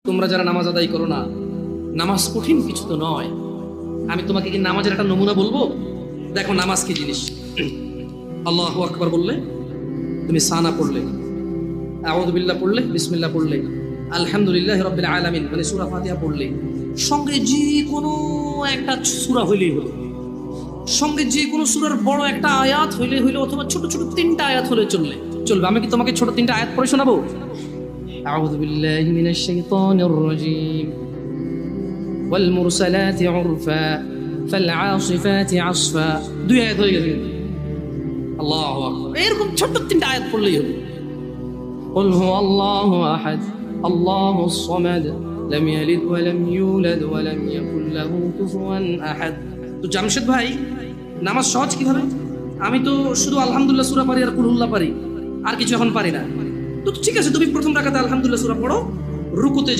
তোমরা যারা নামাজ আদায় করো না, নামাজ কঠিন কিছু তো নয়। আমি তোমাকে কি নামাজের একটা নমুনা বলবো? দেখো নামাজ কি জিনিস। আল্লাহু আকবার বললে, তুমি সানা পড়লে, আউযু বিল্লাহ পড়লে, বিসমিল্লাহ পড়লে, আলহামদুলিল্লাহ রাব্বিল আলামিন মানে সূরা ফাতিহা পড়লে, সঙ্গে যে কোনো একটা সূরা হইলেই হলো, সঙ্গে যে কোনো সূরার বড় একটা আয়াত হইলে হইলো, অথবা ছোট ছোট তিনটা আয়াত হলে চলবে। আমি কি তোমাকে ছোট তিনটা আয়াত পড়ে শোনাবো? أعوذ بالله من الشيطان الرجيم والمرسلات عرفا فالعاصفات عصفا। দুই আয়াত হয়ে গেছে। আল্লাহু আকবার। এরকম ছোট তিনটা আয়াত পড়লেই হবে। قل هو الله أحد الله الصمد لم يلد ولم يولد ولم يكن له كفوا أحد। তো জামশেদ ভাই, নামাজ সহজ কিভাবে? আমি তো শুধু আলহামদুলিল্লাহ সূরা পারি আর কুল হুল্লাহ পারি, আর কিছু এখন পারি না। তো ঠিক আছে, তুমি প্রথম রাকাতে আলহামদুলিল্লাহ সূরা পড়ো, রুকুতে যাও।